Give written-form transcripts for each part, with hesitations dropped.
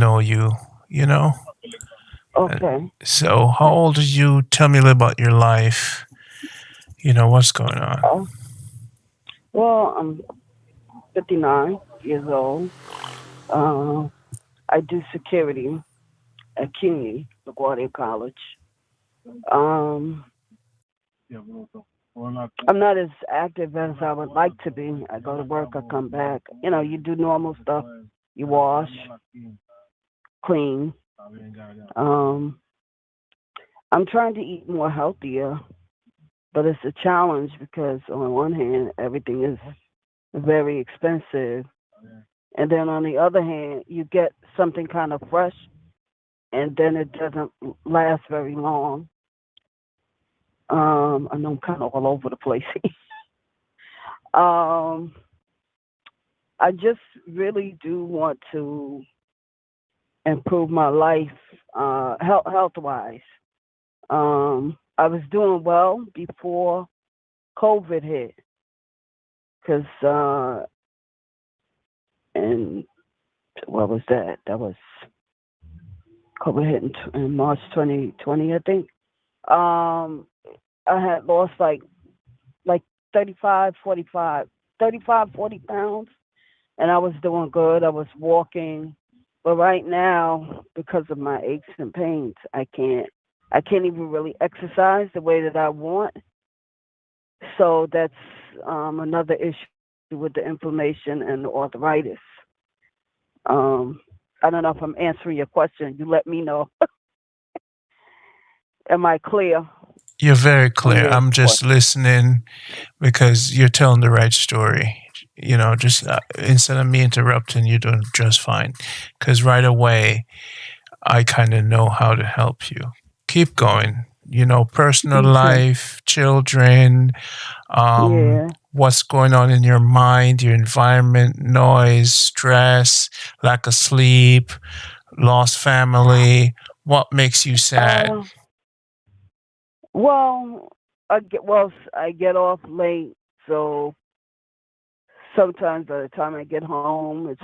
know you, you know. Uh, Okay. So, how old are you? Tell me a little about your life. What's going on. Uh, well, I'm 59 years old. Uh, I do security at CUNY, LaGuardia College. Um, I'm not as active as I would like to be. I go to work, I come back. You do normal stuff. You wash, clean. Um, I'm trying to eat more healthier, but it's a challenge because on one hand, everything is very expensive, and then on the other hand, you get something kind of fresh, and then it doesn't last very long. I know I'm kind of all over the place. um, I just really do want to improve my life, health wise. I was doing well before COVID hit, because and what was that? That was COVID hit in March 2020, I think. Um, I had lost like 35, 45, 35, 40 pounds, and I was doing good. I was walking, but right now, because of my aches and pains, I can't even really exercise the way that I want. So that's another issue with the inflammation and the arthritis. Um, I don't know if I'm answering your question. You let me know. Am I clear You're very on clear. your I'm just question? listening because you're telling the right story. Just instead of me interrupting, you're doing just fine. Because right away, I kind of know how to help you. Keep going. Personal Okay. life, children, Yeah. what's going on in your mind, your environment, noise, stress, lack of sleep, lost family. What makes you sad? Uh, well, I get off late, so sometimes by the time I get home, it's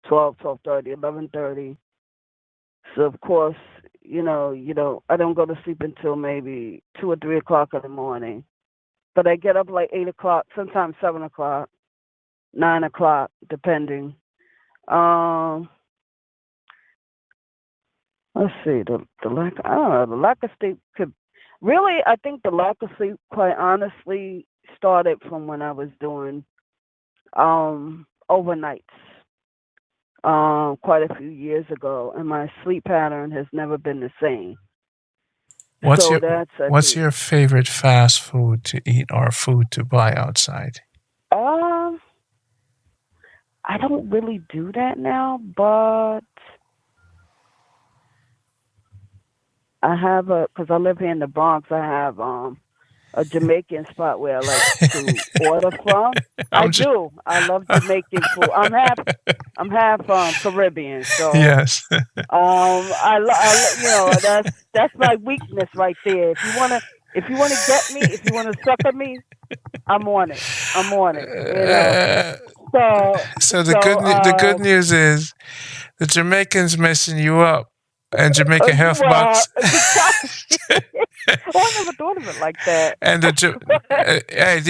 12, 12:30, 11:30. So of course, I don't go to sleep until maybe 2 or 3 o'clock in the morning. But I get up like 8 o'clock, sometimes 7 o'clock, 9 o'clock, depending. Um, let's see, the lack. I don't know. The lack of sleep could really. I think the lack of sleep, quite honestly, started from when I was doing overnights. Quite a few years ago, and my sleep pattern has never been the same. What's So your that's, I what's think. your favorite fast food to eat or food to buy outside? Um, I don't really do that now, but I have because I live here in the Bronx. I have a Jamaican spot where I like to order from. I I'm just do. I love Jamaican food. I'm half Caribbean, so yes. that's my weakness right there. If you wanna get me, if you wanna sucker me, I'm on it. I'm on it. Uh, So so so the good news is the Jamaicans messing you up, and Jamaica Health well, Box, oh, I never thought of it like that. and hey,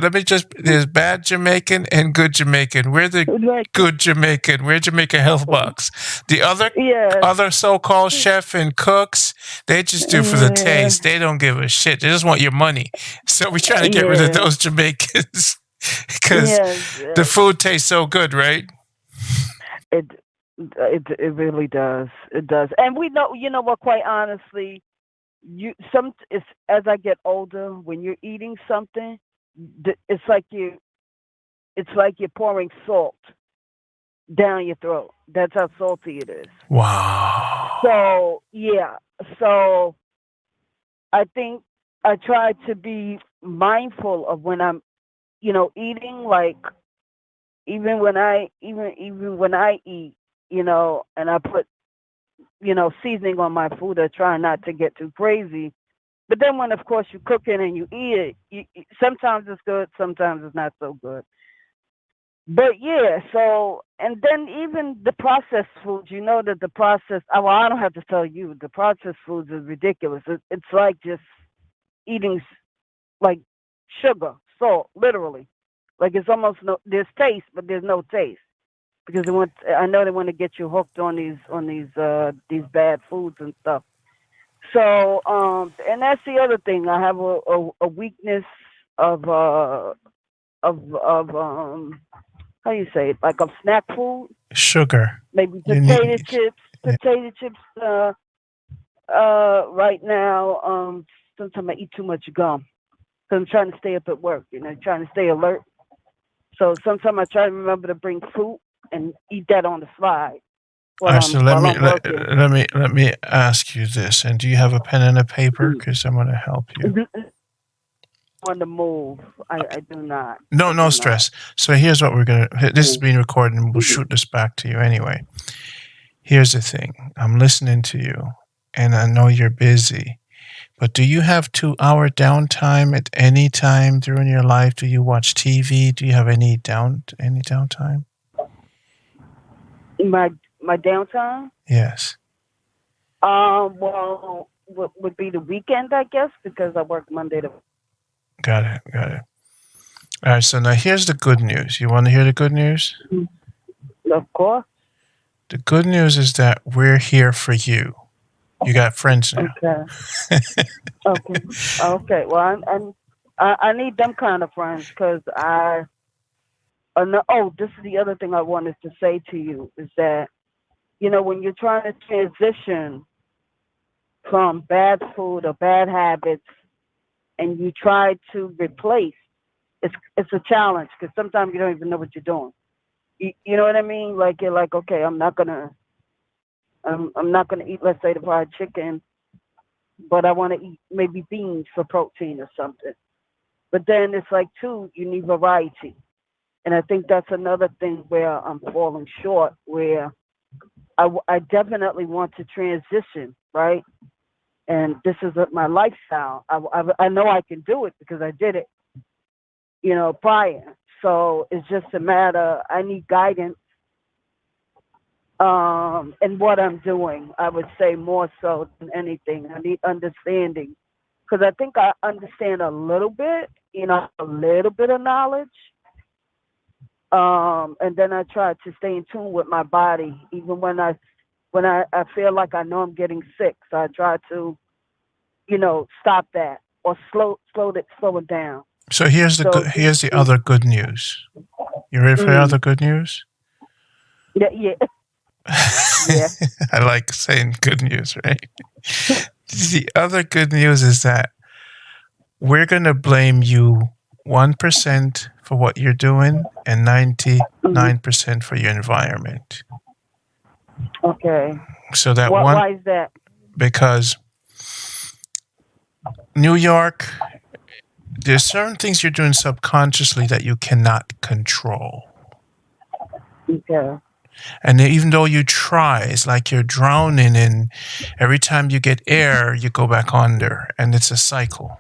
let me just there's bad Jamaican and good Jamaican. We're the Like, good Jamaican. We're Jamaica Health Box. The yes, other so-called chef and cooks, they just do for the yeah, taste. They don't give a shit. They just want your money. So we're trying to get rid of yeah, those Jamaicans because yes. the food tastes so good, right? It it really does. It does, and we know. You know what? Quite honestly, it's as I get older, when you're eating something, it's like you're pouring salt down your throat. That's how salty it is. Wow. So yeah, so I think I try to be mindful of when I'm, eating. Like even when I eat, and I put seasoning on my food. I try not to get too crazy. But then when of course you cook it and you eat it, sometimes it's good, sometimes it's not so good. But yeah, so and then even the processed foods, you know that the processed. Well, I don't have to tell you, the processed foods is ridiculous. It's like just eating like sugar, salt, literally. Like it's almost no. There's taste, but there's no taste because they want. I know they want to get you hooked on these bad foods and stuff. So and that's the other thing. I have a weakness of of how you say it, like of snack food, Sugar. maybe You need. potato chips. Right now, sometimes I eat too much gum because I'm trying to stay up at work. You know, trying to stay alert. So sometimes I try to remember to bring fruit and eat that on the slide All right, so while I'm working. let me ask you this. And do you have a pen and a paper? Because I'm going to help you. On the move, I do not. No, I no do not. stress. So here's what we're gonna. This is Mm. being recorded, and we'll shoot this back to you anyway. Here's the thing. I'm listening to you, and I know you're busy. But do you have 2 hour downtime at any time during your life? Do you watch TV? Do you have any downtime? My my downtime. Yes. Well, would be the weekend, I guess, because I work Monday to. Got it. Got it. All right. So now here's the good news. You want to hear the good news? Of course. The good news is that we're here for you. You got friends now. Okay. Okay. Okay. Well, I need them kind of friends because I. No, oh, this is the other thing I wanted to say to you is that when you're trying to transition from bad food or bad habits and you try to replace, it's a challenge because sometimes you don't even know what you're doing. You know what I mean? Like you're like, okay, I'm not gonna eat, let's say, the fried chicken, but I want to eat maybe beans for protein or something. But then it's like, too, you need variety. And I think that's another thing where I'm falling short, where I definitely want to transition, right? And this is my lifestyle. I know I can do it because I did it, prior. So it's just a matter, I need guidance in what I'm doing. I would say more so than anything. I need understanding because I think I understand a little bit, a little bit of knowledge. And then I try to stay in tune with my body, even when I feel like I know I'm getting sick. So I try to, stop that or slow it down. So So these here's the things, other good news. You ready for the other mm, good news? yeah, yeah, yeah. I like saying good news, right? The other good news is that we're going to blame you 1% for what you're doing and Mm, 99% for your environment. okay. So that What? one, Why is that? because New York, there's certain things you're doing subconsciously that you cannot control. Okay. And even though you try, it's like you're drowning in every time you get air, you go back under, and it's a cycle.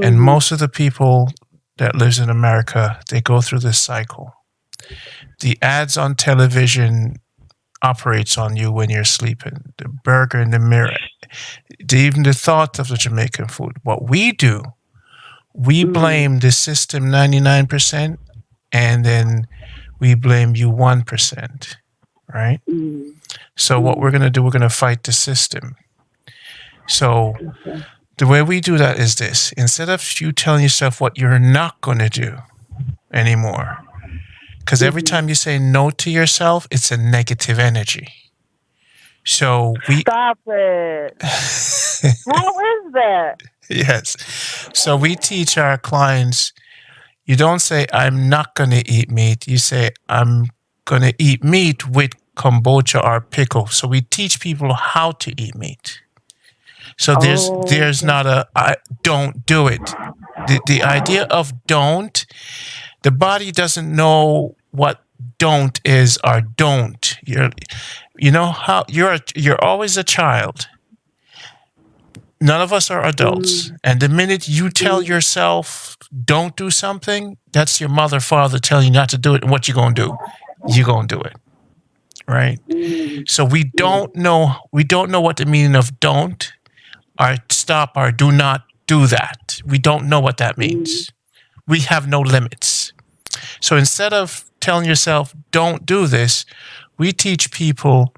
And Mhm. most of the people that lives in America, they go through this cycle. The ads on television operates on you when you're sleeping. The burger in the mirror, even the thought of the Jamaican food. What we do, we Mhm. blame the system 99%, and then we blame you 1%, right? Mhm. So what we're Mhm. going to do, we're going to fight the system. So Okay. the way we do that is this: instead of you telling yourself what you're not going to do anymore, because every Mhm. time you say no to yourself, it's a negative energy. So we, Stop it. How is that? yes. So we teach our clients, you don't say, I'm not going to eat meat. You say, I'm going to eat meat with kombucha or pickle. So we teach people how to eat meat. So Oh, there's okay. not a I don't do it. The idea of don't, the body doesn't know what don't is or don't. You know how you're always a child. None of us are adults. Mm, And the minute you tell mm, yourself, don't do something, that's your mother, father telling you not to do it. And what you going to do? You going to do it. Right. mm, So we don't know what the meaning of don't or stop or do not do that. We don't know what that mm, means. We have no limits. So instead of telling yourself, don't do this, we teach people,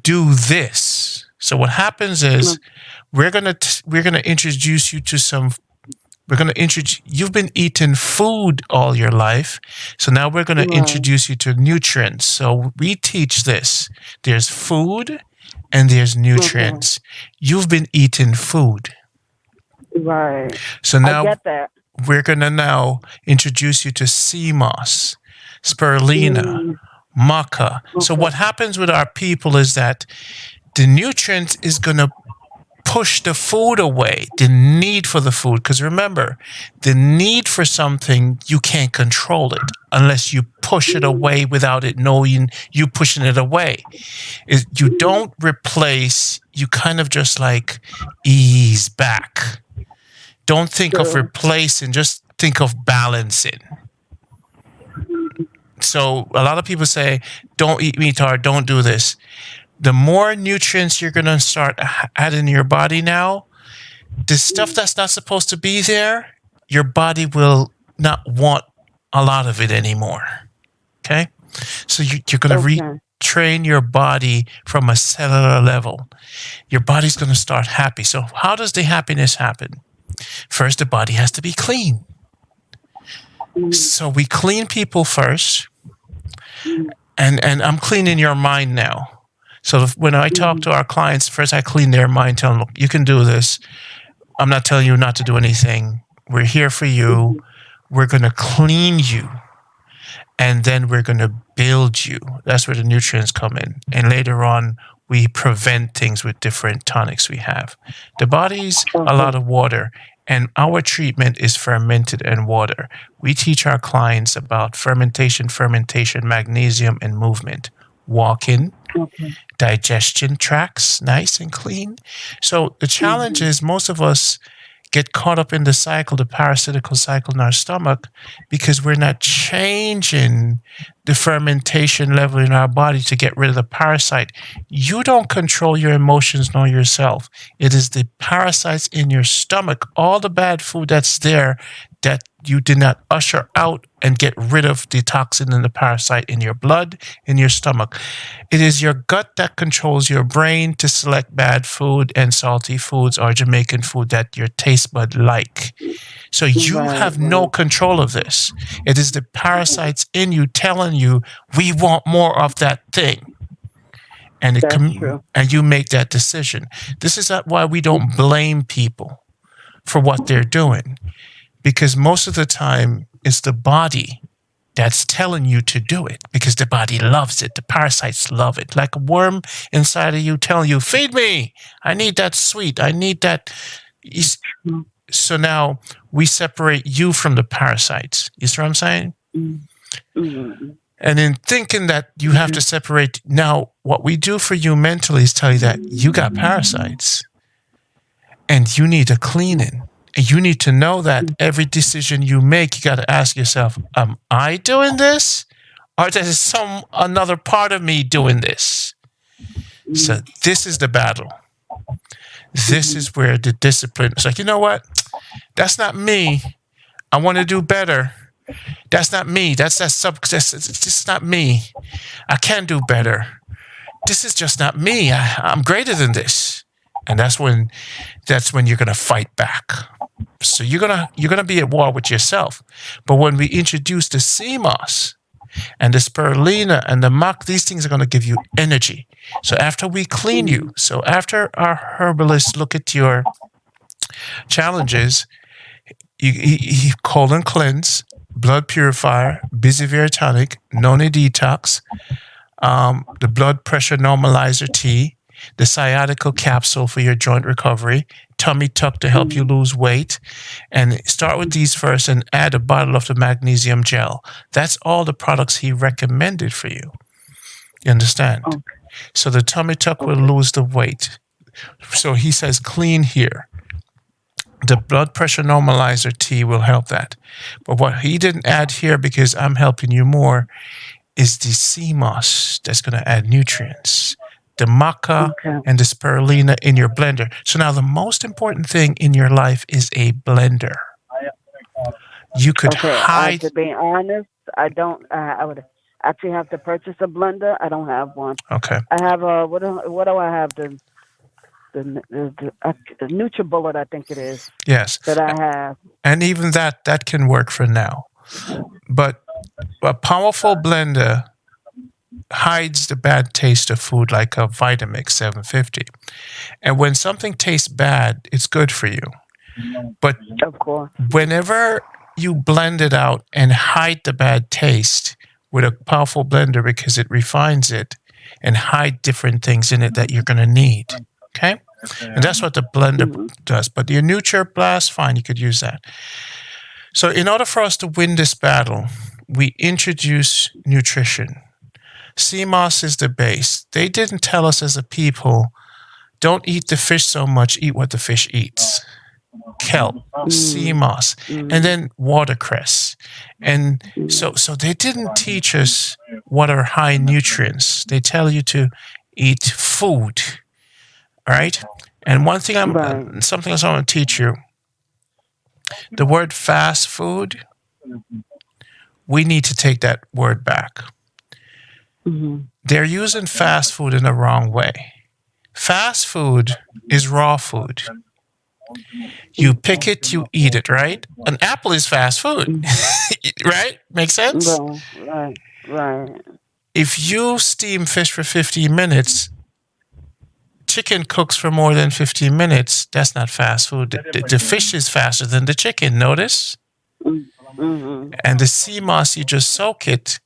do this. So what happens is mm, we're gonna introduce you to some. We're gonna introduce. You've been eating food all your life, so now we're gonna right. introduce you to nutrients. So we teach this. There's food, and there's Okay. nutrients. You've been eating food, Right. so I now get that. we're gonna now introduce you to sea moss, spirulina, Mm, maca. So okay. what happens with our people is that the nutrients is gonna push the food away, the need for the food. Because remember, the need for something, you can't control it unless you push it Mm, away without it knowing you pushing it away. You mm, don't replace, you kind of just like ease back. Don't think of true. replacing, just think of balancing. So a lot of people say, don't eat meat or don't do this. The more nutrients you're going to start adding in your body now, the stuff Mm, that's not supposed to be there, your body will not want a lot of it anymore. Okay? So you're going to okay. retrain your body from a cellular level. Your body's going to start happy. So, how does the happiness happen? First, the body has to be clean. Mm, So, we clean people first, mm, and I'm cleaning your mind now. So, when I talk mm, to our clients, first I clean their mind, tell them, look, you can do this. I'm not telling you not to do anything. We're here for you. mm, We're going to clean you, and then we're going to build you. That's where the nutrients come in. And later on, we prevent things with different tonics we have. The body's a okay. lot of water, and our treatment is fermented and water. We teach our clients about fermentation, magnesium, and movement. Walking, Okay. digestion tracts nice and clean. So the challenge Mm-hmm. is most of us get caught up in the cycle, the parasitical cycle in our stomach, because we're not changing the fermentation level in our body to get rid of the parasite. You don't control your emotions nor yourself. It is the parasites in your stomach, all the bad food that's there that you did not usher out and get rid of the toxin and the parasite in your blood, in your stomach. It is your gut that controls your brain to select bad food and salty foods or Jamaican food that your taste bud like. So you Right, have no right. control of this. It is the parasites in you telling you we want more of that thing. And That's true. and you make that decision. This is why we Mm, don't blame people for what they're doing, because most of the time it's the body that's telling you to do it because the body loves it. The parasites love it. Like a worm inside of you telling you, feed me. I need that sweet. I need that. mm, So now we separate you from the parasites. You see what I'm saying? mm, mm, And in thinking that you have mm, to separate, now what we do for you mentally is tell you that you got parasites and you need a cleaning. And you need to know that mm, every decision you make, you got to ask yourself, am I doing this? Or there's some another part of me doing this? So mm, this is the battle. This mm, is where the discipline is like, you know what? That's not me. I want to do better. That's not me. It's just not me. I can do better. This is just not me. I'm greater than this. And that's when you're gonna fight back. So you're gonna be at war with yourself. But when we introduce the CMOS and the spirulina and the muck, these things are gonna give you energy. So after we clean you, mm, so after our herbalists look at your challenges, you colon cleanse, blood purifier, busy tonic, noni detox, the blood pressure normalizer tea, the sciatical capsule for your joint recovery, tummy tuck to help you mm, lose weight, and start with these first and add a bottle of the magnesium gel. That's all the products he recommended for you. You understand? okay, So the tummy tuck will okay. lose the weight. So he says clean here. The blood pressure normalizer tea will help that. But what he didn't add here, because I'm helping you more, is the sea moss that's going to add nutrients, the maca Okay. and the spirulina in your blender. So now the most important thing in your life is a blender. You could Okay. hide. To be honest, I don't. I would actually have to purchase a blender. I don't have one. Okay. I have a what do I have? The NutriBullet, I think it is Yes. that I have. And even that can work for now. But a powerful blender hides the bad taste of food like a Vitamix 750. And when something tastes bad, it's good for you. But Of course. whenever you blend it out and hide the bad taste with a powerful blender, because it refines it and hide different things in it that you're going to need. Okay? And that's what the blender Mhm. does. But your NutriBlast, fine, you could use that. So in order for us to win this battle, we introduce nutrition. CMOS is the base. They didn't tell us as a people, don't eat the fish so much, eat what the fish eats. Kelp, sea Mm. moss, and Mm. then watercress. And Mm. so they didn't teach us what are high nutrients. They tell you to eat food. All right. And one thing Right. something else I want to teach you, the word fast food, we need to take that word back. Mhm. They're using fast food in the wrong way. Fast food is raw food. You Mm. pick it, you eat it, right? An apple is fast food, Mm. right? Makes sense? Right. Right. Right. If you steam fish for 15 minutes, chicken cooks for more than 15 minutes, that's not fast food. The fish is faster than the chicken, notice? Mm. Mhm. And the sea moss, you just soak it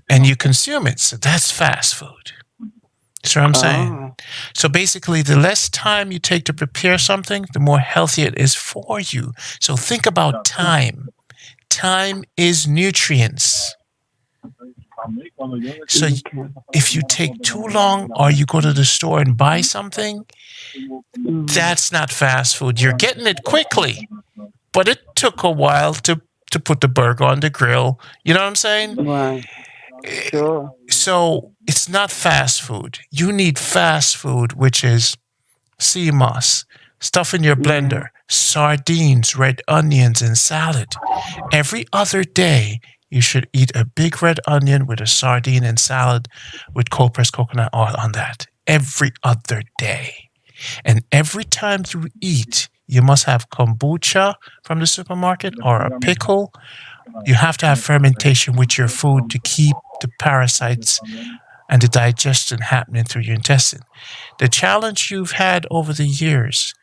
and you consume it. So that's fast food. See what I'm saying? Oh. So basically, the less time you take to prepare something, the more healthy it is for you. So think about time. Time is nutrients. So Okay. if you take too long or you go to the store and buy something, Mhm. that's not fast food. You're getting it quickly, but it took a while to put the burger on the grill. You know what I'm saying? Right. Sure. So it's not fast food. You need fast food, which is sea moss, stuff in your Yeah. blender, sardines, red onions, and salad. Every other day, you should eat a big red onion with a sardine and salad with cold pressed coconut oil on that. Every other day. And every time you eat, you must have kombucha from the supermarket or a pickle. You have to have fermentation with your food to keep the parasites and the digestion happening through your intestine. The challenge you've had over the years,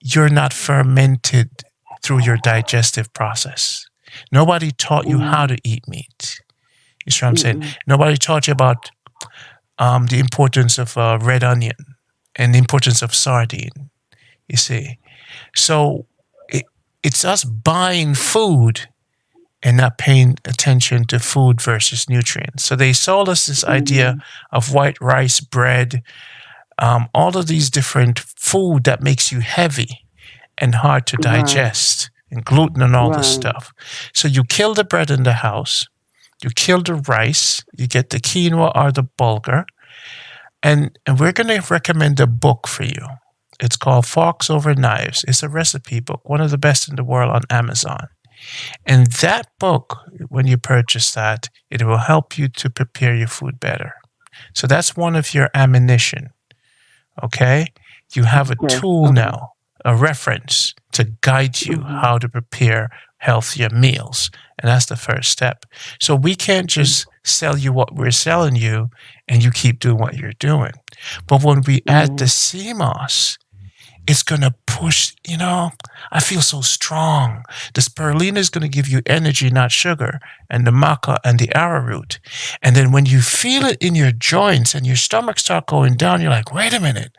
you're not fermented through your digestive process. Nobody taught you how Mm. to eat meat. You see what I'm saying? Mm. Nobody taught you about the importance of red onion and the importance of sardine. You see, so it, it's us buying food and not paying attention to food versus nutrients. So they sold us this idea Mm. of white rice bread, all of these different food that makes you heavy and hard to Right. digest, and gluten and all this Right. stuff. So you kill the bread in the house, you kill the rice, you get the quinoa or the bulgur, and we're going to recommend a book for you. It's called Forks Over Knives. It's a recipe book, one of the best in the world on Amazon. And that book, when you purchase that, it will help you to prepare your food better. So that's one of your ammunition. Okay? You have a Okay. tool Okay. now, a reference to guide you Mhm. how to prepare healthier meals. And that's the first step. So we can't just sell you what we're selling you and you keep doing what you're doing. But when we add the Yeah. CMOS, it's going to push, I feel so strong. The spirulina is going to give you energy, not sugar, and the maca and the arrowroot. And then when you feel it in your joints and your stomach start going down, you're like, wait a minute,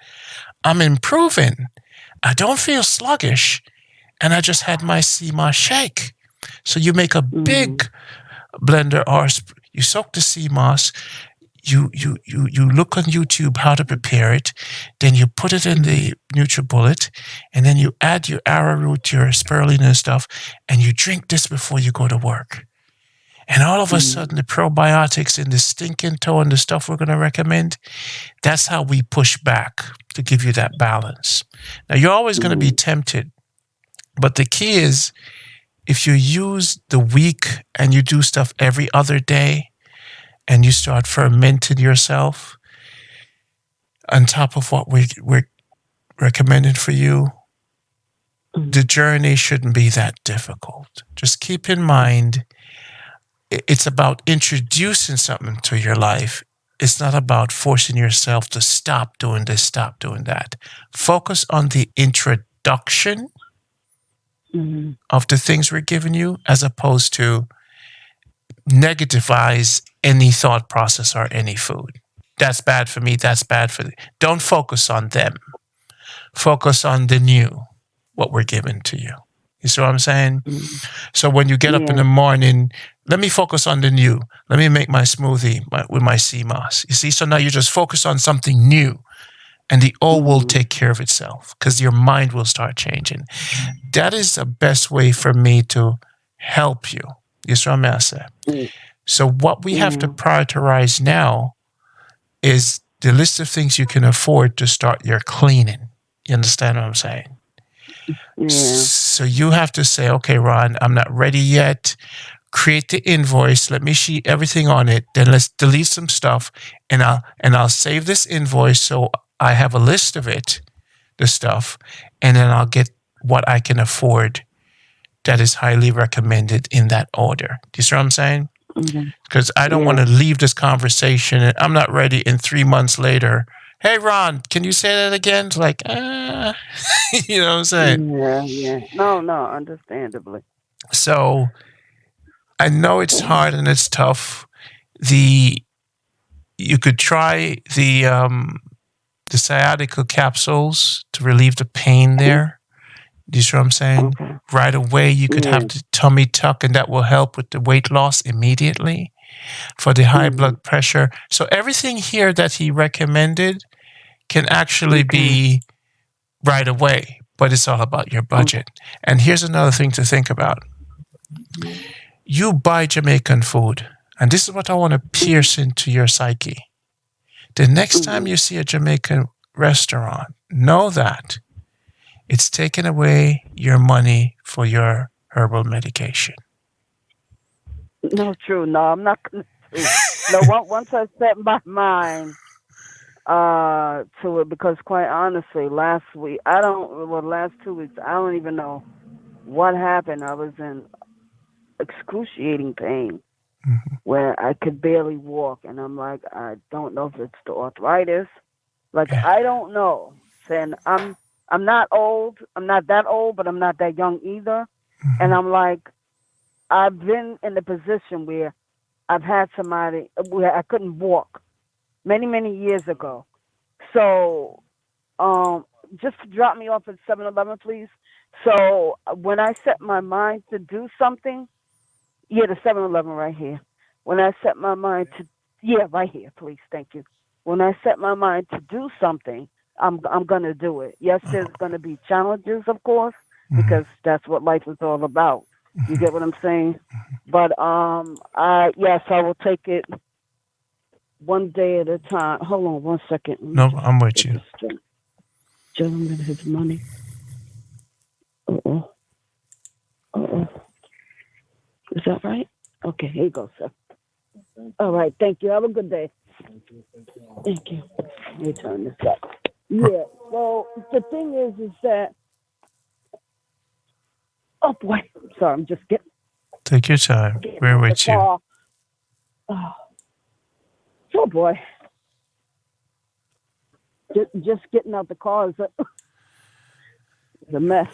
I'm improving. I don't feel sluggish. And I just had my CMOS shake. So you make a Mhm. big blender or you soak the CMOS, you look on YouTube how to prepare it, then you put it in the NutriBullet, and then you add your arrowroot, your spirulina and stuff, and you drink this before you go to work. And all of a Mm-hmm. sudden, the probiotics in the stinking toe and the stuff we're going to recommend, that's how we push back to give you that balance. Now, you're always going to be Mm-hmm. tempted, but the key is if you use the week and you do stuff every other day and you start fermenting yourself on top of what we're recommending for you, Mm-hmm. the journey shouldn't be that difficult. Just keep in mind, it's about introducing something to your life. It's not about forcing yourself to stop doing this, stop doing that. Focus on the introduction Mm-hmm. of the things we're giving you as opposed to negativize any thought process or any food. That's bad for me. That's bad for. Don't focus on them. Focus on the new, what we're giving to you. You see what I'm saying? Mm-hmm. So when you get up in Yeah. the morning, let me focus on the new. Let me make my smoothie with my sea moss. You see, so now you just focus on something new, and the old will Mm-hmm. take care of itself because your mind will start changing. That is the best way for me to help you. You see what I'm saying? So what we have to Yeah. prioritize now is the list of things you can afford to start your cleaning. You understand what I'm saying? Yeah. So you have to say, okay, Ron, I'm not ready yet. Create the invoice. Let me see everything on it. Then let's delete some stuff, and I'll save this invoice so I have a list of it, the stuff, and then I'll get what I can afford that is highly recommended in that order. Do you see what I'm saying? Mm-hmm. Because I don't want Yeah. to leave this conversation and I'm not ready in 3 months later. Hey, Ron, can you say that again? It's like, you know what I'm saying? Yeah. Yeah. No. No. Understandably. So I know it's hard and it's tough. The You could try the sciatica capsules to relieve the pain there. Do you see what I'm saying? Okay. Right away, you could Yeah. have the tummy tuck, and that will help with the weight loss immediately for the high Mm-hmm. blood pressure. So everything here that he recommended can actually Okay. be right away, but it's all about your Okay. budget. And here's another thing to think about. You buy Jamaican food, and this is what I want to Mm-hmm. pierce into your psyche. The next time Mm-hmm. you see a Jamaican restaurant, know that it's taking away your money for your herbal medication. No, true. No, I'm not gonna do. No, once I set my mind to it, because quite honestly, last week I don't. Well, last 2 weeks I don't even know what happened. I was in excruciating pain Mhm. where I could barely walk, and I'm like, I don't know if it's the arthritis. Like Yeah. I don't know. Saying I'm not old. I'm not that old, but I'm not that young either. And Mhm. I'm like, I've been in the position where I've had somebody where I couldn't walk many years ago. So, um, just drop me off at 7-Eleven, please. So when I set my mind to do something, yeah, the 7-Eleven right here. When I set my mind to, yeah, right here, please, thank you. When I set my mind to do something, I'm gonna do it. Yes, there's gonna be challenges, of course, Mhm. because that's what life is all about. You Mhm. get what I'm saying? But I yes, I will take it one day at a time. Hold on one second. Let me No, just I'm with get you. this gentleman his money. Uh oh. Uh oh. Is that right? Okay, here you go, sir. All right, thank you. Have a good day. Thank you. Let me turn this up. Yeah. So the thing is that oh boy, sorry, I'm just Take your time. getting We're out the with you. car. Oh, oh boy, just getting out the car is a mess.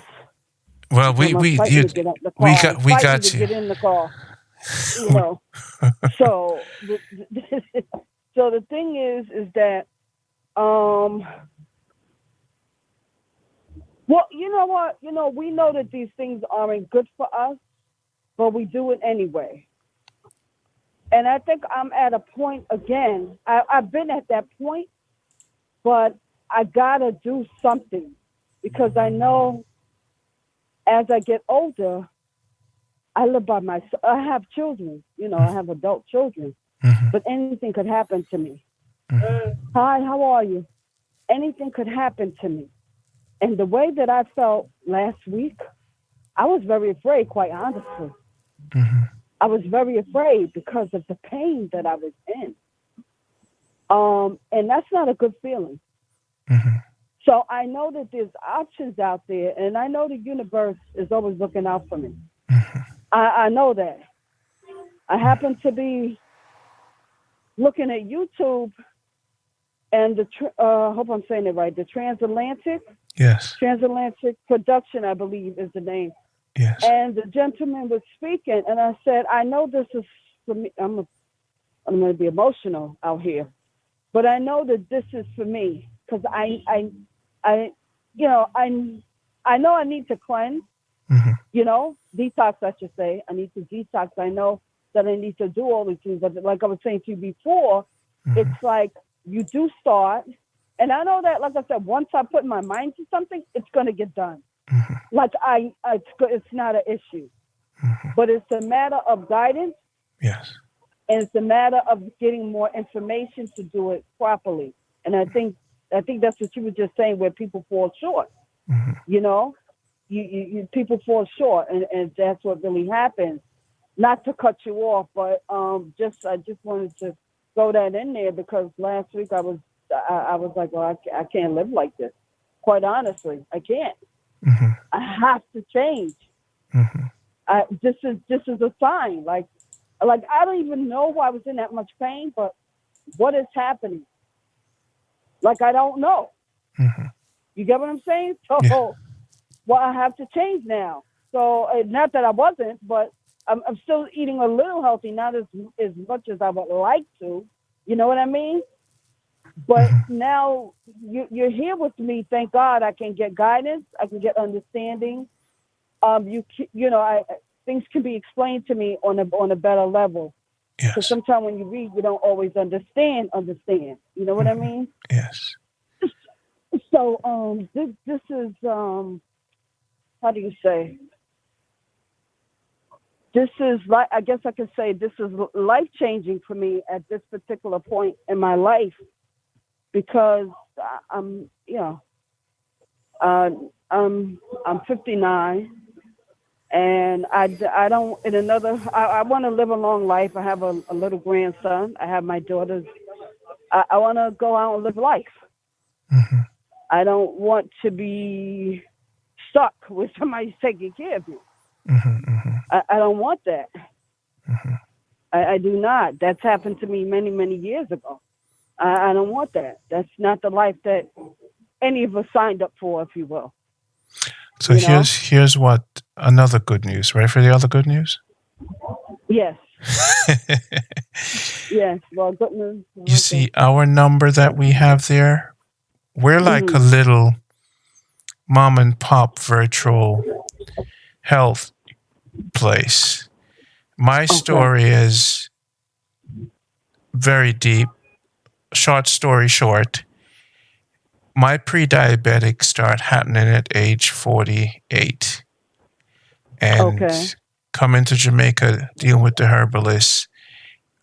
Well, Because I'm fighting to get out the car. I'm we fighting to got you. get in the car. You know. So so the thing is that um well, you know what? We know that these things aren't good for us, but we do it anyway. And I think I'm at a point again. I've been at that point, but I gotta do something because I know as I get older, I live by myself. I have children, I have adult children, Mm-hmm. but anything could happen to me. Mm-hmm. Hi, how are you? Anything could happen to me. And the way that I felt last week, I was very afraid, quite honestly. Mm-hmm. I was very afraid because of the pain that I was in. And that's not a good feeling. Mm-hmm. So I know that there's options out there, and I know the universe is always looking out for me. Mm-hmm. I know that. I happen to be looking at YouTube, and hope I'm saying it right. The Yes. Transatlantic Production, I believe, is the name. Yes. And the gentleman was speaking, and I said, I know this is for me. I'm going to be emotional out here, but I know that this is for me because I, I know I need to cleanse, Mm-hmm. detox. I should say I need to detox. I know that I need to do all these things, but like I was saying to you before, it's Mm-hmm. like you do start, and I know that, like I said, once I put my mind to something, it's going to get done. Mm-hmm. Like it's not an issue, Mm-hmm. but it's a matter of guidance, Yes. and it's a matter of getting more information to do it properly. And I think that's what you were just saying, where people fall short. Mm-hmm. You know, you people fall short, and that's what really happens. Not to cut you off, but I just wanted to throw that in there because last week I was like, well, I can't live like this. Quite honestly, I can't. Mm-hmm. I have to change. Mm-hmm. This is a sign. Like I don't even know why I was in that much pain, but what is happening? Like I don't know. Mm-hmm. You get what I'm saying? Yeah. So, well, I have to change now. So, not that I wasn't, but I'm still eating a little healthy, not as much as I would like to. You know what I mean? But Mm-hmm. now you're here with me. Thank God I can get guidance. I can get understanding. Things can be explained to me on a better level. Because Yes. sometimes when you read, you don't always understand. You know what I Mm-hmm. mean? Yes. So this is how do you say? This is like, I guess I could say this is life changing for me at this particular point in my life because I'm uh, I'm 59, and I don't in another I want to live a long life. I have a little grandson. I have my daughters. I want to go out and live life. Mm-hmm. I don't want to be stuck with somebody taking care of me. Mm-hmm. Mm-hmm. I don't want that. Mm-hmm. I do not. That's happened to me many, many years ago. I don't want that. That's not the life that any of us signed up for, if you will. So You know? here's what another good news. Ready for the other good news? Yes. Yes. Well, good news. You Okay. see our number that we have there? We're like a Mhm. little mom and pop virtual health place. My Okay. story is very deep. Short story short, my pre-diabetic start happening at age 48, Okay. and coming to Jamaica dealing with the herbalist,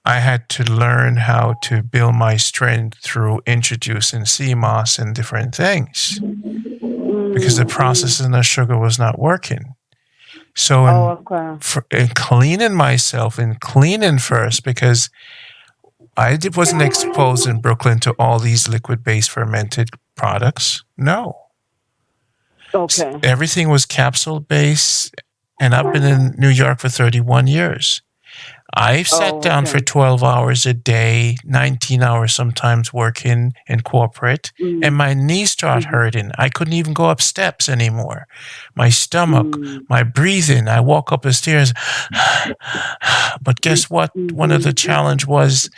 I had to learn how to build my strength through introducing sea moss and different things because the Mm-hmm. processing of sugar was not working. So Oh, okay. in cleaning myself and cleaning first, because wasn't exposed in Brooklyn to all these liquid-based fermented products. No, Okay. everything was capsule-based, and I've been in New York for 31 years. I've sat Oh, down for okay. 12 hours a day, 19 hours sometimes working in corporate, and Mm-hmm. my knees start Mm-hmm. hurting. I couldn't even go up steps anymore. My stomach, Mm-hmm. my breathing, I walk up the stairs. But guess what? One of the Mm-hmm. challenge was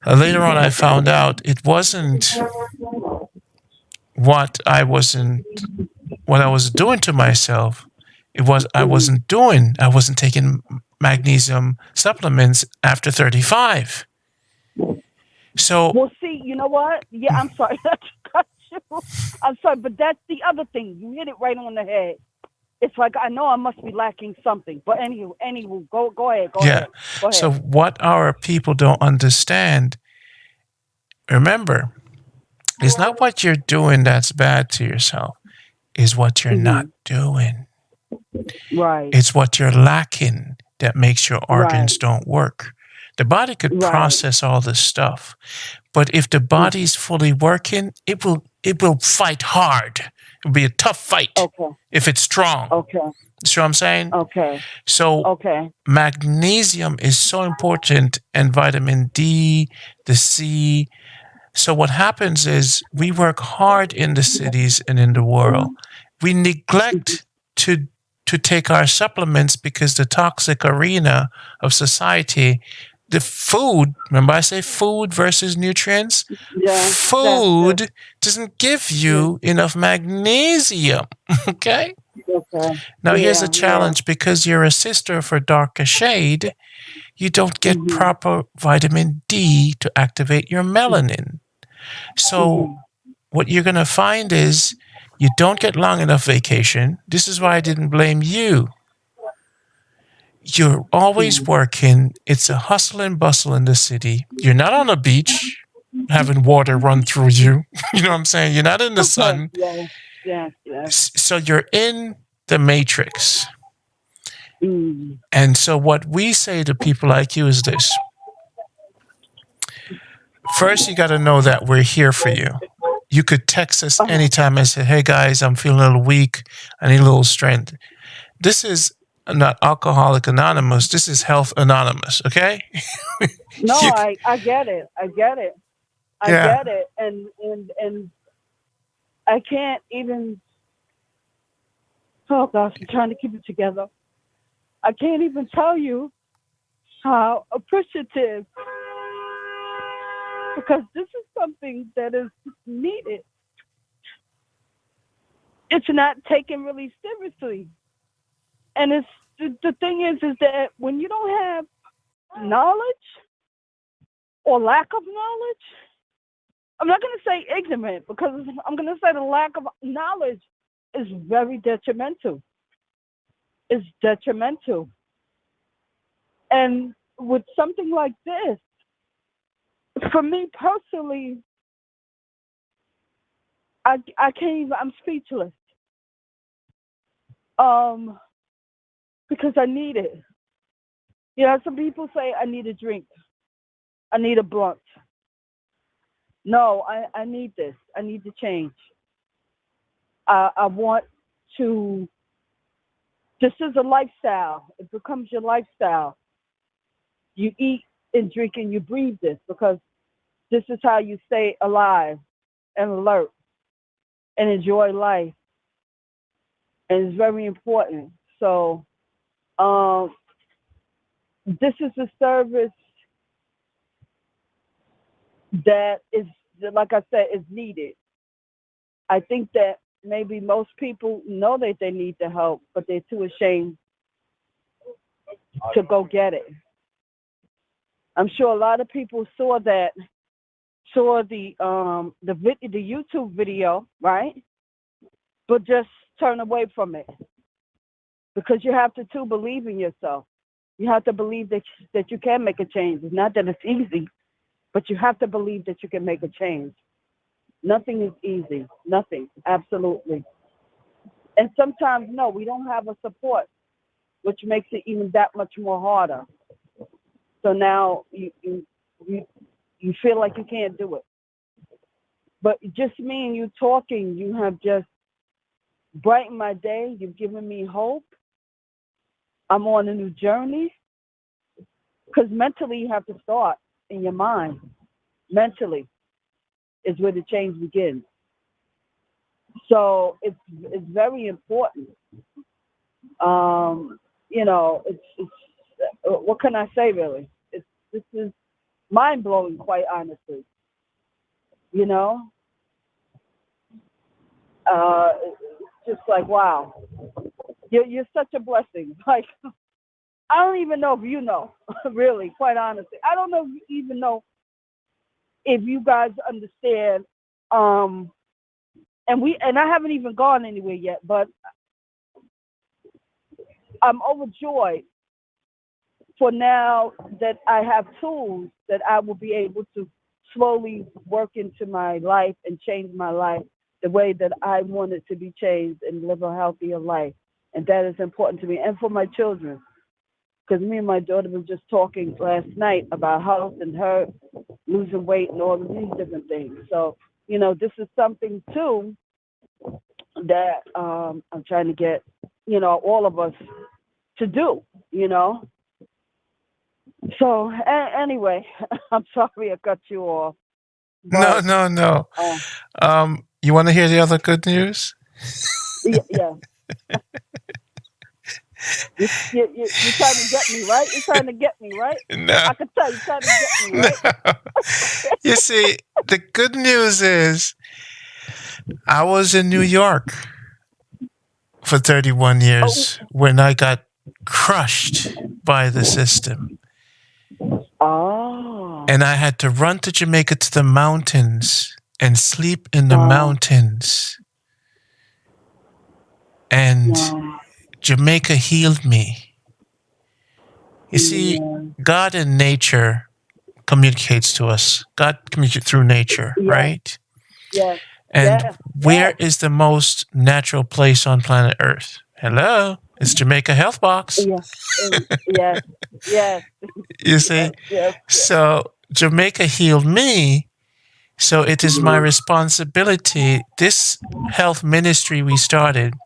later on I found out it wasn't what I wasn't what I was doing to myself. It was I wasn't taking magnesium supplements after 35. So, Well, see, you know what? Yeah, I'm sorry. I cut you. I'm sorry, but that's the other thing. You hit it right on the head. It's like I know I must be lacking something. But anywho, go yeah. ahead, go So, ahead. what our people don't understand, remember, it's not what you're doing that's bad to yourself, is what you're not Mhm. doing. Right, It's what you're lacking that makes your right, organs don't work. The body could right. process all this stuff, but if the Mhm. body's fully working, it will fight hard. It'll be a tough fight Okay, if it's strong. okay, See what I'm saying? okay, So okay. magnesium is so important, and vitamin D, the C. So what happens is we work hard in the cities and in the world. We Mhm. neglect to take our supplements because the toxic arena of society, the food, remember I say food versus nutrients? Yeah, that's Food doesn't give yeah. you enough magnesium. Okay? Okay. Now here's the Yeah, yeah. challenge, because you're a sister for darker shade, you don't get Mhm. proper vitamin D to activate your melanin. So Mhm. what you're going to find is you don't get long enough vacation. This is why I didn't blame you. You're always Mhm. working. It's a hustle and bustle in the city. You're not on a beach having water run through you. You know what I'm saying? You're not in the Okay. sun. Yeah. Yeah. Yeah. So you're in the matrix. Mm. And so what we say to people like you is this. First, you got to know that we're here for you. You could text us Uh-huh. anytime and say, hey guys, I'm feeling a little weak. I need a little strength. This is not Alcoholic Anonymous. This is Health Anonymous. Okay. No, You- I get it. I get it. I yeah. get it. And I can't even. Oh gosh, I'm trying to keep it together. I can't even tell you how appreciative because this is something that is needed. It's not taken really seriously, and it's the thing is that when you don't have knowledge or lack of knowledge, I'm not going to say ignorant because I'm going to say the lack of knowledge is very detrimental. It's detrimental. And with something like this, for me personally, I can't even, I'm speechless. Um, because I need it. You know, some people say I need a drink, I need a blunt. No, I need this. I need to change. I want to, this is a lifestyle. It becomes your lifestyle. You eat and drink and you breathe this because this is how you stay alive and alert and enjoy life. And it's very important. So, um, this is a service that is, like I said, is needed. I think that maybe most people know that they need the help, but they're too ashamed to go get it. I'm sure a lot of people saw that, saw the YouTube video, right? But just turn away from it because you have to too believe in yourself. You have to believe that you can make a change. It's not that it's easy, but you have to believe that you can make a change. Nothing is easy. Nothing. Absolutely. And sometimes no, we don't have a support, which makes it even that much more harder. So now you, you feel like you can't do it. But just me and you talking, you have just brightened my day. You've given me hope. I'm on a new journey because mentally you have to start in your mind. Mentally is where the change begins. So it's very important. Um, you know, it's what can I say really? It's this is mind blowing, quite honestly. You know, it's just like wow, you're such a blessing. Like I don't even know if you know, really, quite honestly. I don't know if you even know if you guys understand. Um, and I haven't even gone anywhere yet, but I'm overjoyed for now that I have tools that I will be able to slowly work into my life and change my life the way that I want it to be changed and live a healthier life. And that is important to me and for my children. Because me and my daughter were just talking last night about health and her losing weight and all of these different things. So, this is something too that I'm trying to get, all of us to do, you know. So anyway, I'm sorry I cut you off, No, but no, no. uh, You want to hear the other good news? yeah, yeah. You're trying to get me, right? You're trying to get me, right? No, I could tell you're trying to get me, no. right? You see, the good news is I was in New York for 31 Oh, years when I got crushed by the system. oh, And I had to run to Jamaica to the mountains and sleep in the wow, mountains. And wow, Jamaica healed me. You see, yeah, God and nature communicates to us. God communicates through nature, yes, right? yes, And yes, where yes, is the most natural place on planet Earth? Hello, it's Jamaica Health Box. yeah, yes, yes, You yes, see? yes, yes. So Jamaica healed me. So it is my Mm, responsibility. This health ministry we started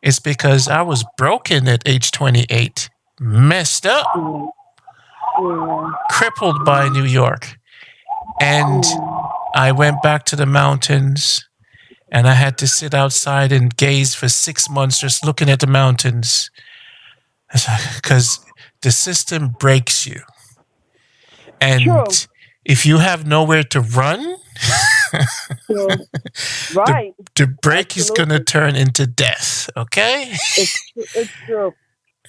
is because I was broken at age 28, messed up, mm, yeah, crippled by New York. And mm, I went back to the mountains and I had to sit outside and gaze for 6 months just looking at the mountains because the system breaks you. true, And if you have nowhere to run, true, the, right, the break is going to absolutely. turn into death. Okay. It's true.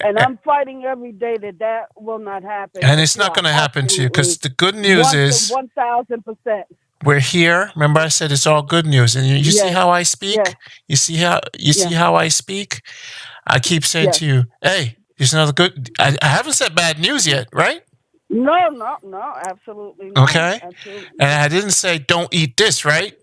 And I'm fighting every day that that will not happen. And But it's you not are going to happen to you because absolutely the good news is 1,000%. we're here. Remember, I said it's all good news. And you see Yes, how I yes, speak. You see yes, how I speak. I keep saying yes. to you, "Hey, there's another good." I haven't said bad news yet, right? No, no, no, absolutely not. Okay. Absolutely And not. I didn't say don't eat this, right?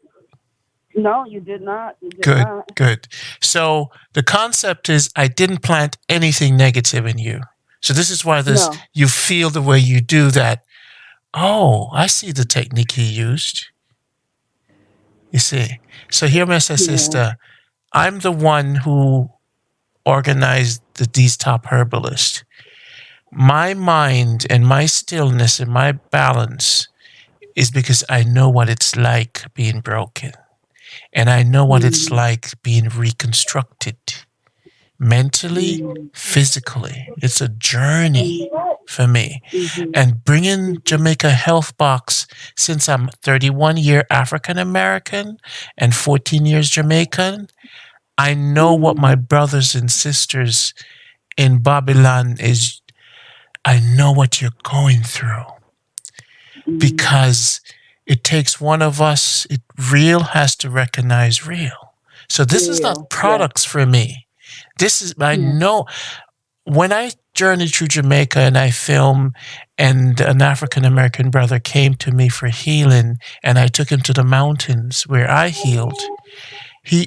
No, you did not. You did Good, not. good. So the concept is I didn't plant anything negative in you. So this is why this No. you feel the way you do that. Oh, I see the technique he used. You see. So here, Mr. Yeah. Sister, I'm the one who organized these top herbalists. My mind and my stillness and my balance is because I know what it's like being broken. And I know what it's Mm, like being reconstructed mentally, mm, physically. It's a journey mm, for me. mhm, And bringing mhm, Jamaica Health Box, since I'm 31-year African American and 14 years Jamaican, I know what my mm, brothers and sisters in Babylon is. I know what you're going through mm. because it takes one of us. Real has to recognize real. So this is not Real. Yes. products for me. This is, I Yes. know when I journeyed through Jamaica and I filmed, and an African American brother came to me for healing, and I took him to the mountains where I healed.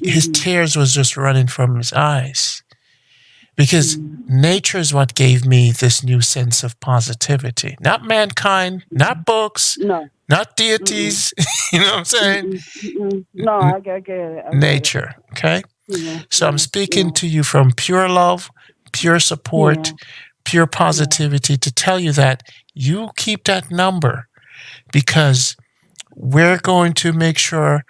His Mm, tears was just running from his eyes because mm. nature is what gave me this new sense of positivity. Not mankind, not books, No. not Mm-mm. deities. You know what I'm saying? Mm-mm. Mm-mm. No, N- I get it. I get it. Nature. Okay. Yeah. So I'm Yeah. speaking Yeah. to you from pure love, pure support, Yeah. pure Yeah. positivity to tell you that you keep that number because we're going to make sure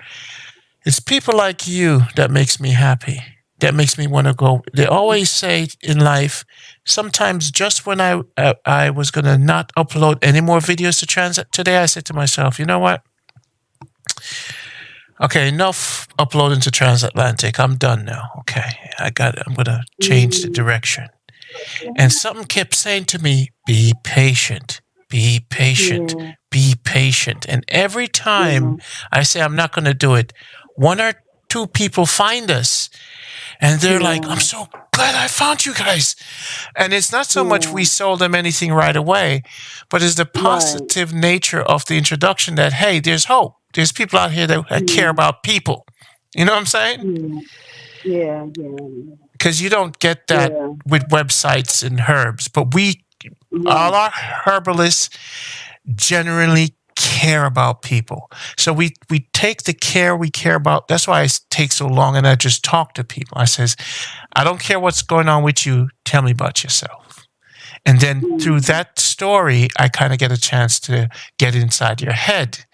it's people like you that makes me happy. That makes me want to go. They always say in life, sometimes just when I was going to not upload any more videos to Transit today, I said to myself, you know what? Okay, enough uploading to Transatlantic. I'm done now. Okay, I'm going to change the Mm, direction. And something kept saying to me, be patient, be patient, Yeah. be patient. And every time Yeah. I say I'm not going to do it, one or two people find us and they're like, I'm Yeah. so glad I found you guys. And it's not so much we Yeah. sold them anything right away, but it's the Right. positive nature of the introduction that, hey, there's hope. There's people out here that care Yeah. about people. You know what I'm saying? Yeah. Yeah. Yeah. Because you don't get that Yeah. with websites and herbs, but all Right. our herbalists generally care about people. So we take the care we care about. That's why it takes so long, and I just talk to people. I says, I don't care what's going on with you. Tell me about yourself. And then through Mm. that story, I kind of get a chance to get inside your head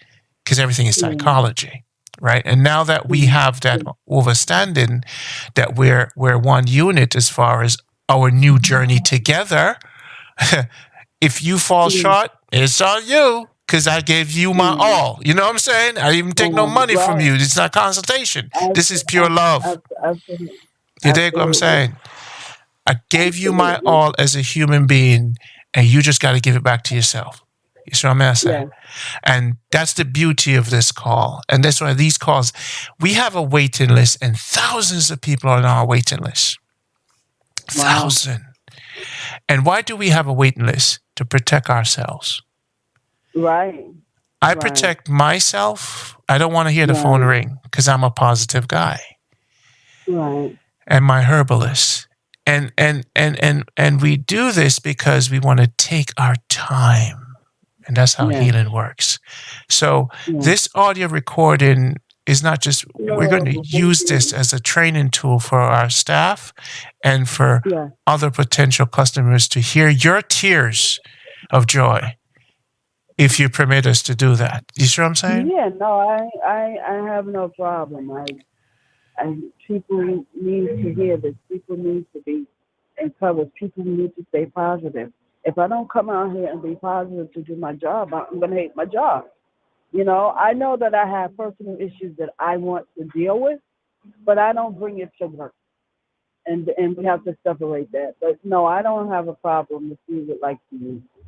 because everything is Yeah. psychology, right? And now that we Mm. have that understanding that we're one unit as far as our new journey together, if you fall Yeah. short, it's on you because I gave you my Yeah. all. You know what I'm saying? I didn't even take no money from Right. you. It's not consultation. This is pure love. Absolutely. You dig what I'm Absolutely. saying? I gave you my Absolutely. all as a human being, and you just got to give it back to yourself. You see what I'm saying? Yes. And that's the beauty of this call. And that's why these calls, we have a waiting list, and thousands of people are on our waiting list. Wow. Thousand. And why do we have a waiting list? To protect ourselves. Right. I Right. protect myself. I don't want to hear the phone Right. ring because I'm a positive guy. Right. And my herbalist. And we do this because we want to take our time. And that's how Yes. healing works. So Yes. this audio recording is not just, we're going to use this as a training tool for our staff and for Yes. other potential customers to hear your tears of joy if you permit us to do that. You see what I'm saying? Yeah. No, I have no problem. People need to hear this. People need to be encouraged. People need to stay positive. If I don't come out here and be positive to do my job, I'm going to hate my job. I know that I have personal issues that I want to deal with, but I don't bring it to work. And we have to separate that. But no, I don't have a problem if you would like to use it.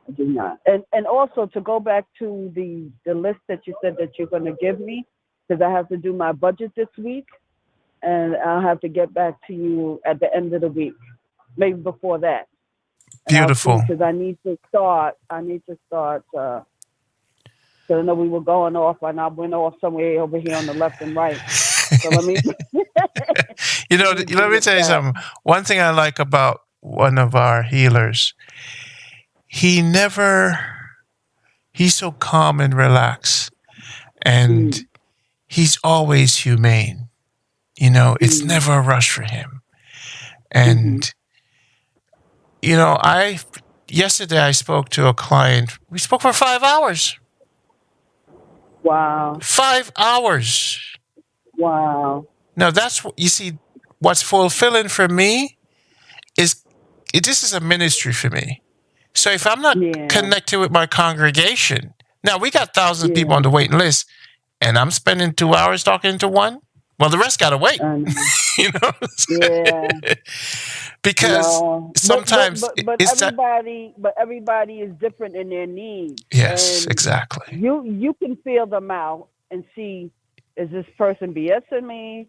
I do not. And also to go back to the list that you said that you're going to give me, because I have to do my budget this week, and I'll have to get back to you at the end of the week, maybe before that, and I'll see Beautiful. because I need to start. Because I know we were going off, and I went off somewhere over here on the left and right. So let me You let know, me let bring me it tell you back. something. One thing I like about one of our healers, he never, he's so calm and relaxed, and Mm, he's always humane. You know, it's mm, never a rush for him. mm-hmm. And, you know, yesterday I spoke to a client. We spoke for 5 hours. Wow, 5 hours. wow, Now, that's what you see, what's fulfilling for me is this is a ministry for me. So if I'm not yeah, connected with my congregation, now we got thousands of people yeah, on the waiting list, and I'm spending 2 hours talking to one. Well, the rest gotta wait. um, You know, yeah. because No, sometimes but it's that. everybody is different in their needs, Yes, and exactly. you can feel them out and see, is this person BSing me?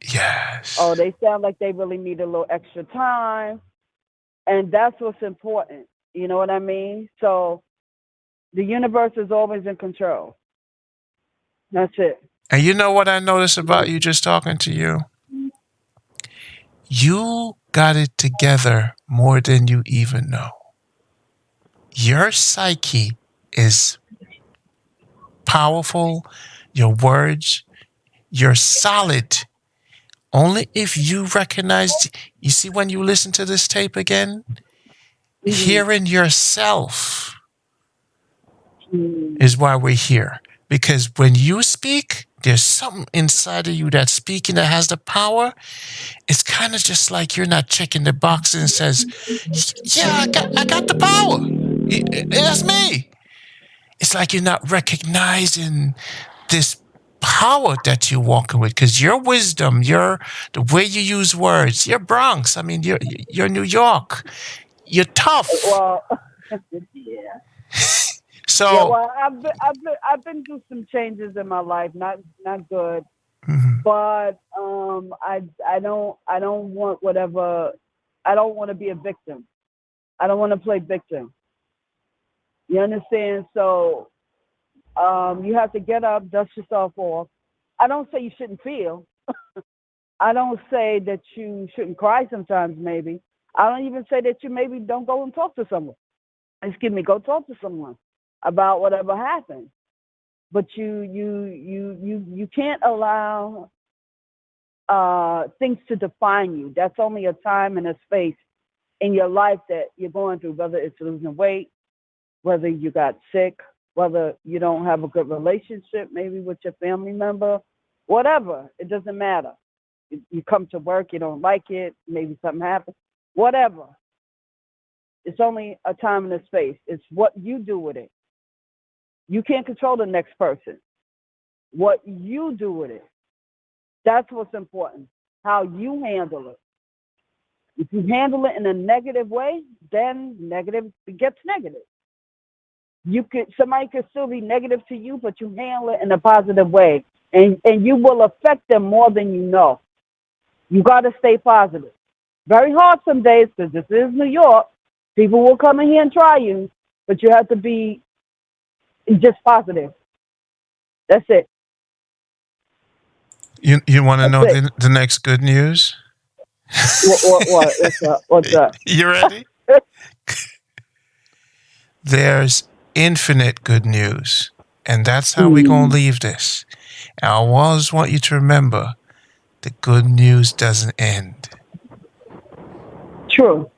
Oh, Yes, they sound like they really need a little extra time, and that's what's important. You know what I mean? So the universe is always in control. That's it. and you know what I noticed about you just talking to you? You got it together more than you even know. Your psyche is powerful. Your words, you're solid. Only if you recognize, you see, when you listen to this tape again, Mm-hmm. hearing yourself Mm-hmm. is why we're here. Because when you speak, there's something inside of you that's speaking that has the power. It's kind of just like you're not checking the box and says, "Yeah, I got the power. That's me." It's like you're not recognizing this power that you're walking with, because your wisdom, your the way you use words, you're Bronx. I mean, you're New York. You're tough. Well, yeah, yeah. So, Well, I've been through some changes in my life, not good, mhm. but I don't want whatever. I don't want to be a victim. I don't want to play victim. You understand? So you have to get up, dust yourself off. I don't say you shouldn't feel. I don't say that you shouldn't cry sometimes, maybe. I don't even say that you maybe don't go and talk to someone. Excuse me, go talk to someone about whatever happened. But you can't allow things to define you. That's only a time and a space in your life that you're going through, whether it's losing weight, whether you got sick, whether you don't have a good relationship, maybe with your family member, whatever. It doesn't matter. You come to work, you don't like it, maybe something happens, whatever. It's only a time and a space. It's what you do with it. You can't control the next person. What you do with it. That's what's important. How you handle it. If you handle it in a negative way, then negative begets negative. Somebody could still be negative to you, but you handle it in a positive way. And you will affect them more than you know. You got to stay positive. Very hard some days because this is New York. People will come in here and try you, but you have to be just positive. That's it. You want to That's know it. the next good news? What? What's up? What's up? You ready? There's infinite good news. And that's how we're going to Mm, leave this. I always want you to remember the good news doesn't end. true.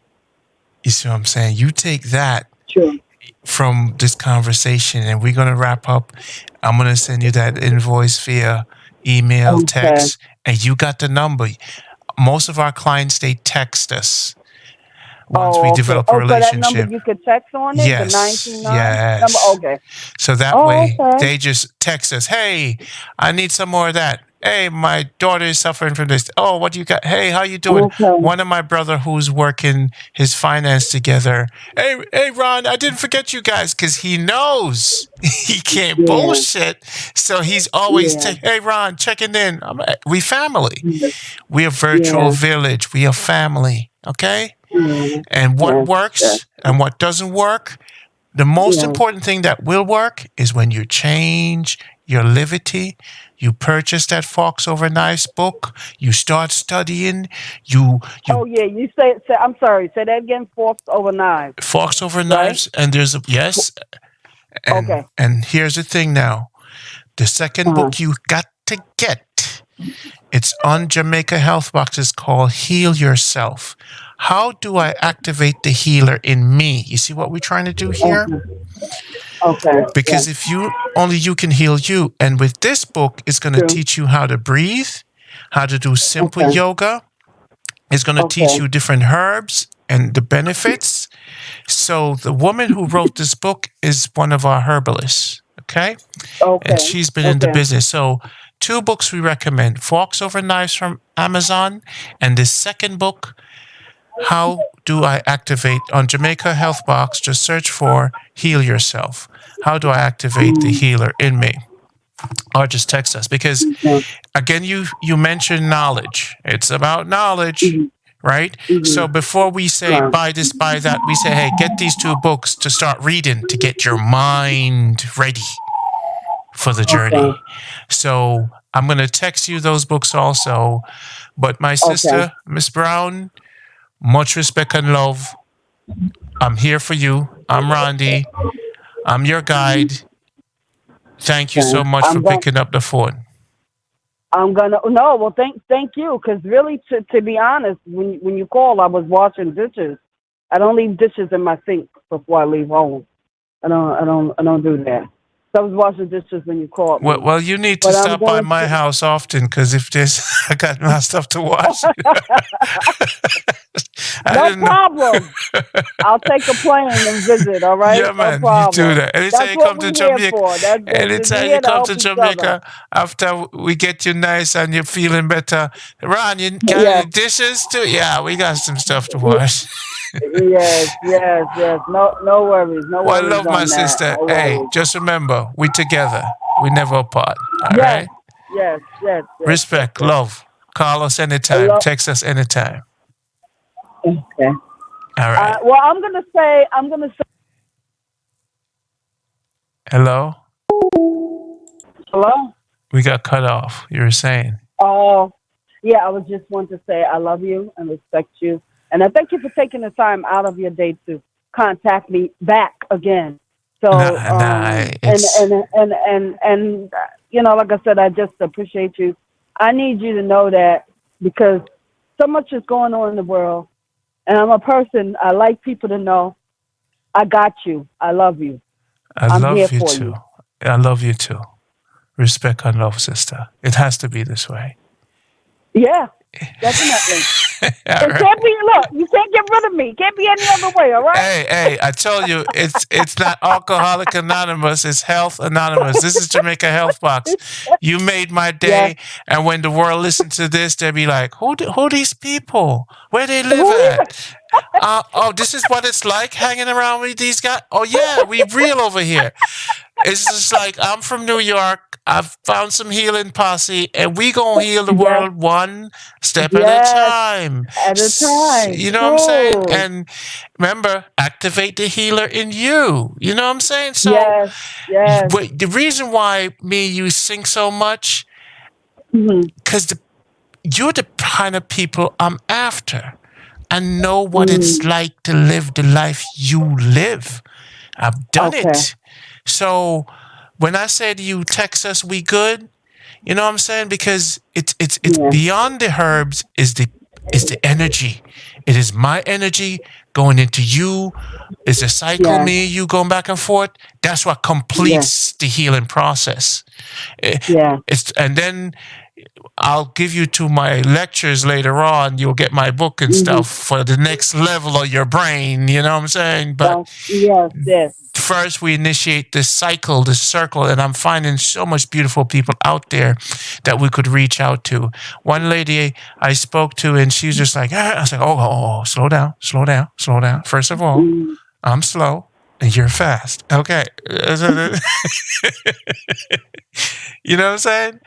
You see what I'm saying? You take that True. from this conversation, and we're going to wrap up. I'm going to send you that invoice via email, Okay. text, and you got the number. Most of our clients, they text us once we Oh, okay. develop a Oh, so that number relationship. you could text on it, the Yes, 929 number. yes. Okay. So that Oh, way okay. they just text us, hey, I need some more of that. Hey, my daughter is suffering from this. Oh, what do you got? Hey, how you doing? Okay. One of my brother who's working his finance together. Hey, Ron, I didn't forget you guys because he knows he can't Yeah. bullshit. So he's always, Yeah. hey, Ron, checking in. We family. Yeah. We a virtual Yeah. village. We a family. Okay? Yeah. And what Yes. Yes. works and what doesn't work, the most Yeah. important thing that will work is when you change your livity. You purchase that Fox Over Knives book. You start studying. You Oh, yeah. You say. I'm sorry. Say that again. Forks over knives. Fox Over Right. Knives, and there's a yes. Okay. And here's the thing now. The second Uh-huh. book you got to get. It's on Jamaica Health Box. It's called Heal Yourself. How do I activate the healer in me? You see what we're trying to do here? Okay. Okay. Yeah. Because if you only you can heal you, and with this book it's going to True. teach you how to breathe, how to do simple Okay. yoga. It's going to teach Okay. you different herbs and the benefits. So the woman who wrote this book is one of our herbalists, okay, and Okay. she's been in the Okay. business. So two books we recommend: Forks Over Knives from Amazon, and the second book, How Do I Activate, on Jamaica Health Box. Just search for Heal Yourself. How do I activate the Mm, healer in me? Or just text us, because okay. again, you mentioned knowledge. It's about knowledge, Mm-hmm. right? So Mm-hmm. before we say Right. buy this, buy that, we say, hey, get these two books to start reading to get your mind ready for the Okay. journey. So I'm going to text you those books also. But my Okay. sister, Miss Brown, much respect and love. I'm here for you. I'm Randy. I'm your guide. Thank you Okay. so much for I'm going. picking up the phone. I'm gonna no. Well, thank you. Because really, to be honest, when you call, I was washing dishes. I don't leave dishes in my sink before I leave home. I don't do that. So I was washing dishes when you called Well, me. well, you need to But I'm stop by going my to. house often because if there's, I got my stuff to wash. I No didn't know. problem. I'll take a plane and visit. All right, Yeah, no man, you do problem. that. Anytime That's you what come to we're here Jamaica, for. That's we anytime you here to come help to each other. Jamaica, after we get you nice and you're feeling better, Ron, you got any Yes, dishes too? Yeah, we got some stuff to wash. yes, yes, yes. No, no Well, I worries love my on that. sister. No Hey, worries. just remember, we together. We never apart. All Yes, right? yes, yes, yes, yes, Respect, yes. love. Call us I anytime. love. Text us anytime. Okay. All right. Well, I'm gonna say Hello? hello. We got cut off. You were saying. Oh, yeah. I was just wanting to say I love you and respect you, and I thank you for taking the time out of your day to contact me back again. So, Nah, nah, and it's. like I said, I just appreciate you. I need you to know that because so much is going on in the world, and I'm a person. I like people to know I got you. I love you. I I'm here love you for too. you. I love you too. Respect and love, sister. It has to be this way. Yeah, definitely. All It right. can't be. Look, you can't get rid of me. It can't be any other way. All right. Hey, I told you it's not Alcoholic Anonymous, it's Health Anonymous. This is Jamaica Health Box. You made my Yes. day, and when the world listens to this, they'll be like, who these people? Where they live Who at? is Oh, this is what it's like hanging around with these guys. Oh yeah, we real over here. It's just like I'm from New York. I've found some healing posse, and we gonna heal the it? Yes. world one step at a Yes. time. At a time. You know what I'm saying? True. And remember, activate the healer in you. You know what I'm saying? So, Yes. Yes. the reason why me and you sing so much, Mm-hmm. because you're the kind of people I'm after. I know what it's Mm. like to live the life you live. I've done Okay. it. So when I say to you, Texas, we good. You know what I'm saying? Because it's Yeah. beyond the herbs is the energy. It is my energy going into you. It's a cycle, Yes. me and you going back and forth. That's what Yes. completes the healing process. Eh, Yes. It's and then I'll give you to my lectures later on. You'll get my book and Mm-hmm. stuff for the next level of your brain. You know what I'm saying? But Yes. Yes. first we initiate this cycle, this circle, and I'm finding so much beautiful people out there that we could reach out to. One lady I spoke to, and she's just like, I was like, slow down, slow down, slow down. First of all, Mm. I'm slow and you're fast. Okay. You know what I'm saying?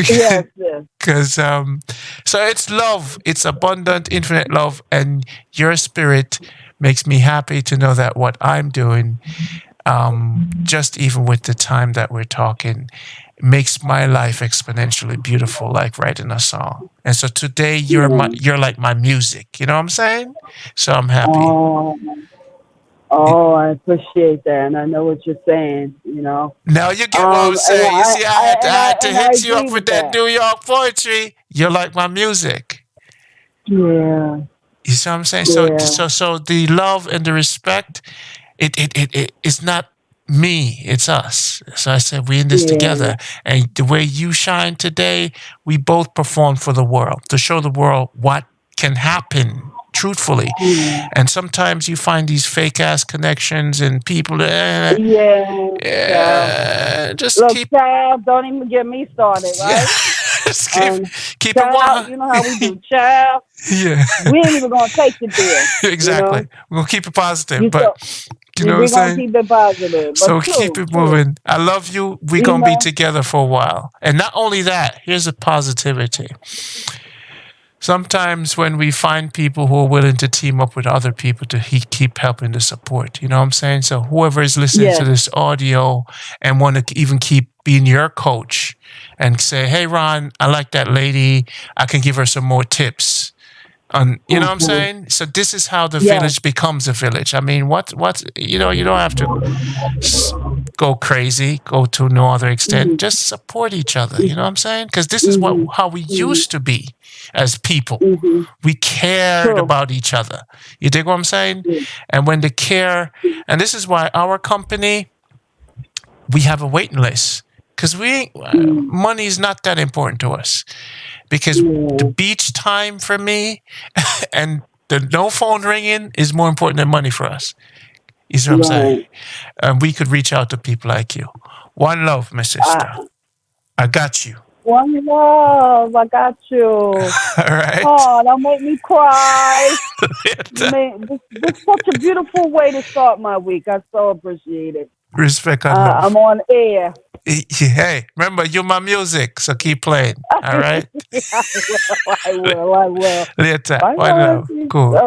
Yes. Yes. Because so it's love, it's abundant infinite love, and your spirit makes me happy to know that what I'm doing, just even with the time that we're talking, makes my life exponentially beautiful, like writing a song. And so today Yeah. you're like my music, you know what I'm saying? So I'm happy. Oh. Oh, I appreciate that, and I know what you're saying. Now you get what I'm And saying. You see, I had to I hit you agree up with with that that. New York poetry. You're like my music. Yeah. You see what I'm saying? So Yeah. so the love and the respect, it is not me, it's us. So I said we in this Yeah. together. And the way you shine today, we both perform for the world to show the world what can happen truthfully. Yeah. And sometimes you find these fake ass connections and people Yeah. Child. just Look, keep child, don't even get me started, right? just Um, keep it child, one. you know how we do, child. Yeah. We ain't even gonna take it there. You Exactly. know, We're gonna keep it positive, you but so you know what I'm we're gonna saying? keep it positive, but So keep true, it true. moving. I love you. We're You going to be know, together for a while. And not only that, here's the positivity. Sometimes when we find people who are willing to team up with other people to keep helping to support, you know what I'm saying? So whoever is listening to yes, this audio and want to even keep being your coach and say, hey, Ron, I like that lady. I can give her some more tips. You know what I'm uh-huh. saying? So this is how the Yes, village becomes a village. I mean, you don't have to go crazy, go to no other extent. mhm, Just support each other. You know what I'm saying? Because this is what mhm, how we mhm, used to be as people. mhm. We cared True. about each other. You dig what I'm saying? Yeah. And when the care, and this is why our company, we have a waiting list because Mm. money is not that important to us because the Yeah. beach time for me and the no phone ringing is more important than money for us. You see what I'm saying? Right. We could reach out to people like you. One love, my sister. I, I got you. one love. I got you. All right. Oh, don't make me cry. You Later. made this such a beautiful way to start my week. I so appreciate it. Respect and I'm love. on air. Hey, remember, you're my music, so keep playing. All right. I will. I will. I will. Later. Bye, One love. guys. Cool.